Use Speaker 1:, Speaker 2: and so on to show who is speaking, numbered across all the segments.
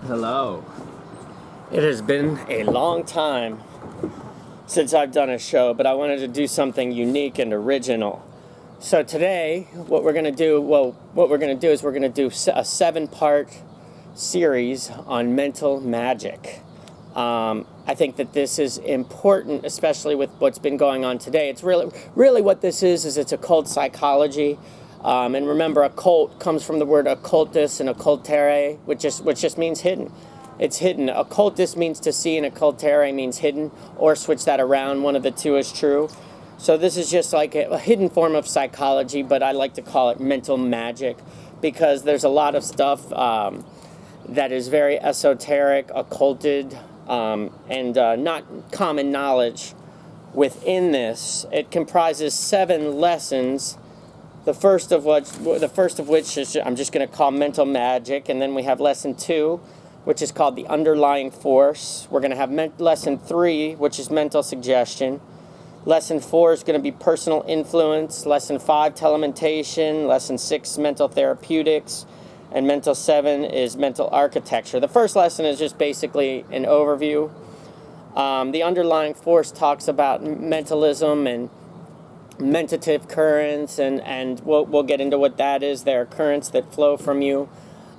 Speaker 1: Hello. It has been a long time since I've done a show, but I wanted to do something unique and original. So today, what we're going to do is we're going to do a 7-part series on mental magic. I think that this is important, especially with what's been going on today. It's really what this is it's occult psychology. And remember, occult comes from the word occultus and occultere, which just means hidden. It's hidden. Occultus means to see, and occultere means hidden, or switch that around. One of the two is true. So this is just like a hidden form of psychology, but I like to call it mental magic because there's a lot of stuff that is very esoteric, occulted, and not common knowledge within this. It comprises 7 lessons. The first of which is I'm just going to call mental magic, and then we have lesson 2, which is called the underlying force. We're going to have lesson 3, which is mental suggestion. Lesson 4 is going to be personal influence. Lesson 5, telementation. Lesson 6, mental therapeutics. And mental 7 is mental architecture. The first lesson is just basically an overview. The underlying force talks about mentalism and mentative currents, and we'll get into what that is. There are currents that flow from you.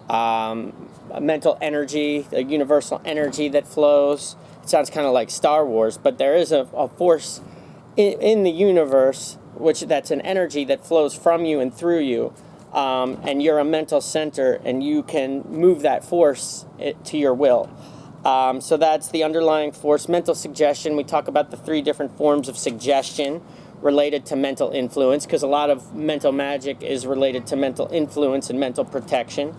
Speaker 1: Mental energy, a universal energy that flows. It sounds kind of like Star Wars, but there is a force in the universe, that's an energy that flows from you and through you. And you're a mental center, and you can move that force to your will. So that's the underlying force. Mental suggestion, we talk about the 3 different forms of suggestion related to mental influence, because a lot of mental magic is related to mental influence and mental protection.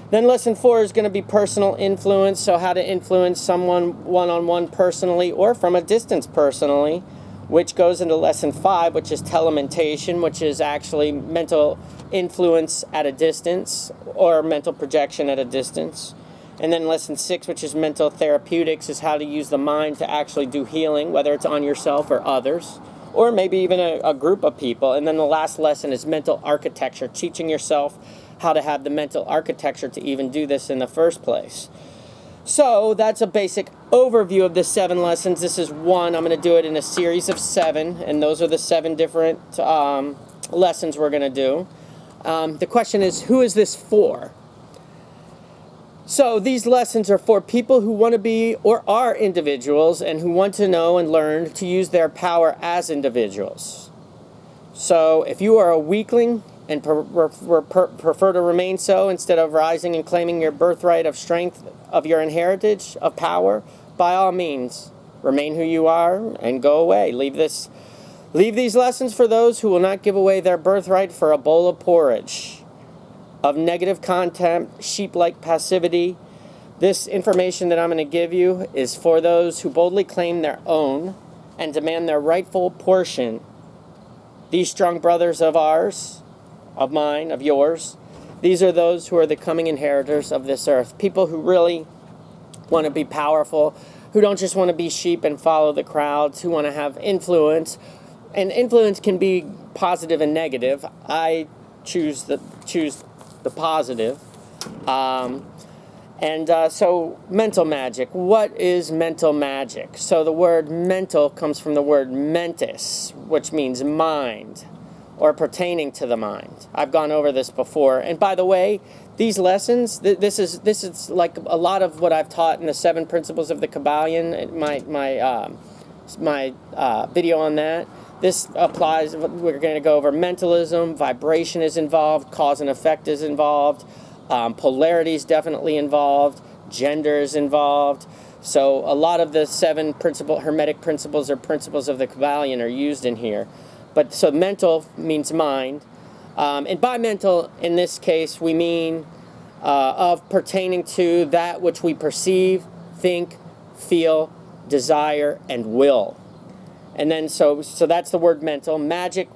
Speaker 1: Then lesson 4 is going to be personal influence, so how to influence someone one-on-one personally or from a distance personally, which goes into lesson 5, which is telementation, which is actually mental influence at a distance or mental projection at a distance. And then lesson 6, which is mental therapeutics, is how to use the mind to actually do healing, whether it's on yourself or others, or maybe even a group of people. And then the last lesson is mental architecture, teaching yourself how to have the mental architecture to even do this in the first place. So that's a basic overview of the 7 lessons. This is one. I'm going to do it in a series of 7, and those are the 7 different lessons we're going to do. The question is, who is this for? So these lessons are for people who want to be or are individuals and who want to know and learn to use their power as individuals. So if you are a weakling and prefer to remain so instead of rising and claiming your birthright of strength of your inheritance of power, by all means, remain who you are and go away. Leave these lessons for those who will not give away their birthright for a bowl of porridge of negative content, sheep-like passivity. This information that I'm going to give you is for those who boldly claim their own and demand their rightful portion. These strong brothers of ours, of mine, of yours, these are those who are the coming inheritors of this earth. People who really want to be powerful, who don't just want to be sheep and follow the crowds, who want to have influence. And influence can be positive and negative. I choose the positive. So mental magic. What is mental magic? So the word mental comes from the word mentis, which means mind or pertaining to the mind. I've gone over this before. And by the way, these lessons, this is like a lot of what I've taught in the 7 principles of the Kabbalion, my video on that. This applies, we're going to go over mentalism, vibration is involved, cause and effect is involved, polarity is definitely involved, gender is involved. So a lot of the 7 hermetic principles or principles of the Kabbalion are used in here. But so mental means mind. And by mental, in this case, we mean of pertaining to that which we perceive, think, feel, desire, and will. And then so that's the word mental. Magic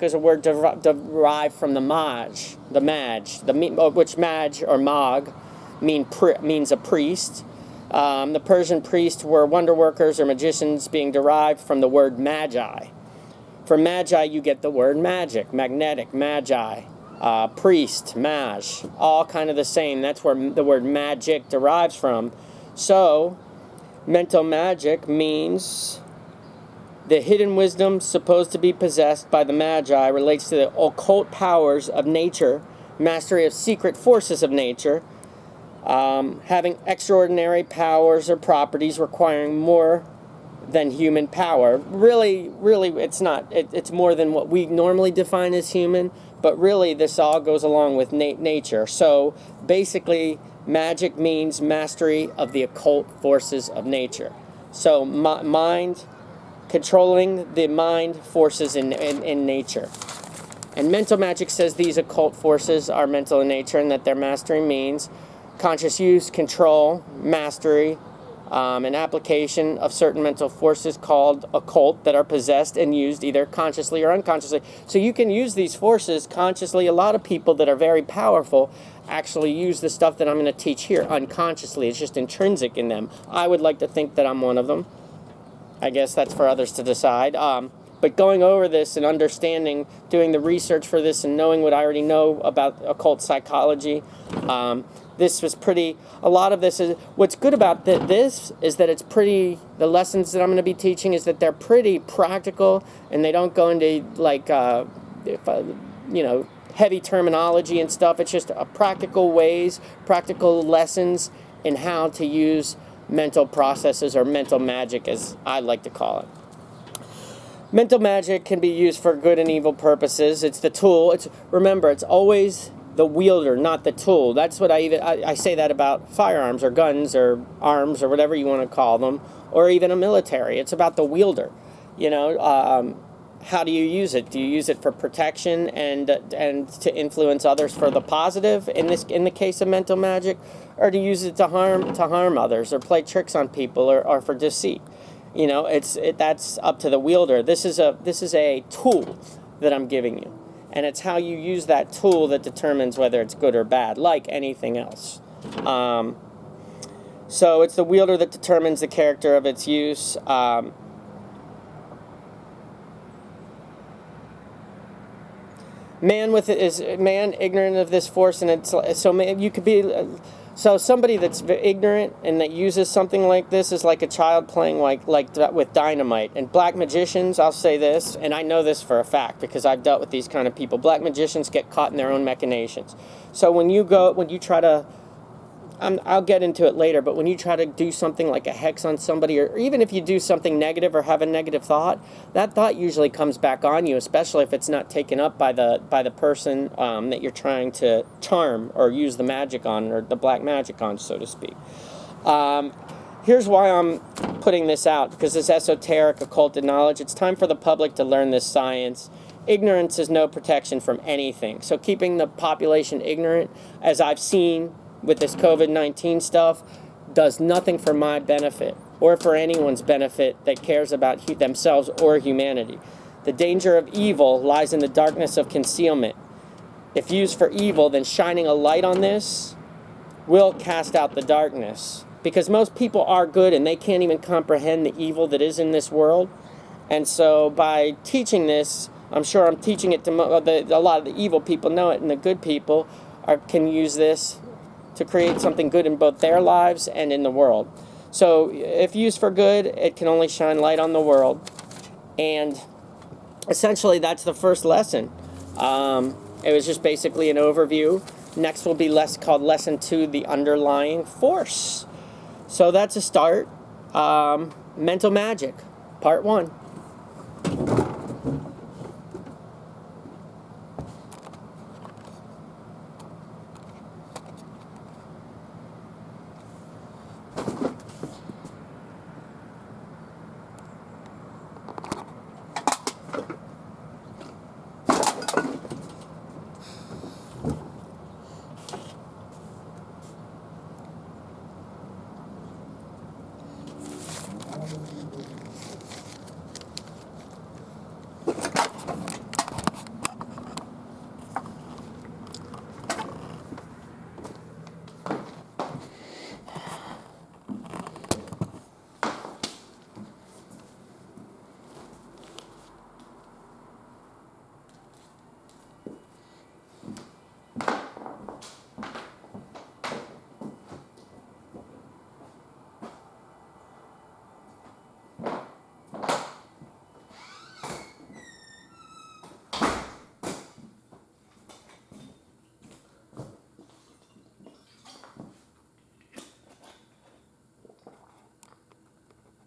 Speaker 1: is a word derived from the maj, which maj or mag means a priest. The Persian priests were wonder workers or magicians, being derived from the word magi. From magi, you get the word magic, magnetic, magi. priest, mage, all kind of the same. That's where the word magic derives from. So, mental magic means the hidden wisdom supposed to be possessed by the magi relates to the occult powers of nature, mastery of secret forces of nature, having extraordinary powers or properties requiring more than human power. Really, it's not. It's more than what we normally define as human, but really this all goes along with nature. So basically, magic means mastery of the occult forces of nature. So mind, controlling the mind forces in nature. And mental magic says these occult forces are mental in nature and that their mastery means conscious use, control, mastery, an application of certain mental forces called occult that are possessed and used either consciously or unconsciously. So you can use these forces consciously. A lot of people that are very powerful actually use the stuff that I'm going to teach here unconsciously. It's just intrinsic in them. I would like to think that I'm one of them. I guess that's for others to decide. But going over this and understanding, doing the research for this and knowing what I already know about occult psychology, this was pretty, a lot of this is, what's good about this is that it's pretty, the lessons that I'm going to be teaching is that they're pretty practical and they don't go into like, heavy terminology and stuff. It's just practical ways, practical lessons in how to use mental processes or mental magic as I like to call it. Mental magic can be used for good and evil purposes. It's the tool. Remember, it's always the wielder, not the tool. That's what I say that about firearms or guns or arms or whatever you want to call them, or even a military. It's about the wielder. How do you use it? Do you use it for protection and to influence others for the positive in the case of mental magic, or do you use it to harm others or play tricks on people or for deceit? That's up to the wielder. This is a tool that I'm giving you. And it's how you use that tool that determines whether it's good or bad, like anything else. So it's the wielder that determines the character of its use. Man ignorant of this force, and you could be. So somebody that's ignorant and that uses something like this is like a child playing like with dynamite. And black magicians, I'll say this, and I know this for a fact because I've dealt with these kind of people. Black magicians get caught in their own machinations. So when you try to, I'll get into it later, but when you try to do something like a hex on somebody, or even if you do something negative or have a negative thought, that thought usually comes back on you, especially if it's not taken up by the person that you're trying to charm or use the magic on, or the black magic on, so to speak. Here's why I'm putting this out, because this esoteric occulted knowledge, it's time for the public to learn this science. Ignorance is no protection from anything. So keeping the population ignorant, as I've seen with this COVID-19 stuff, does nothing for my benefit or for anyone's benefit that cares about themselves or humanity. The danger of evil lies in the darkness of concealment. If used for evil, then shining a light on this will cast out the darkness. Because most people are good and they can't even comprehend the evil that is in this world. And so by teaching this, I'm sure I'm teaching it to a lot of the evil people know it, and the good people can use this to create something good in both their lives and in the world. So if used for good, it can only shine light on the world. And essentially that's the first lesson. It was just basically an overview. Next will be called Lesson 2, the underlying force. So that's a start. Mental magic, part 1.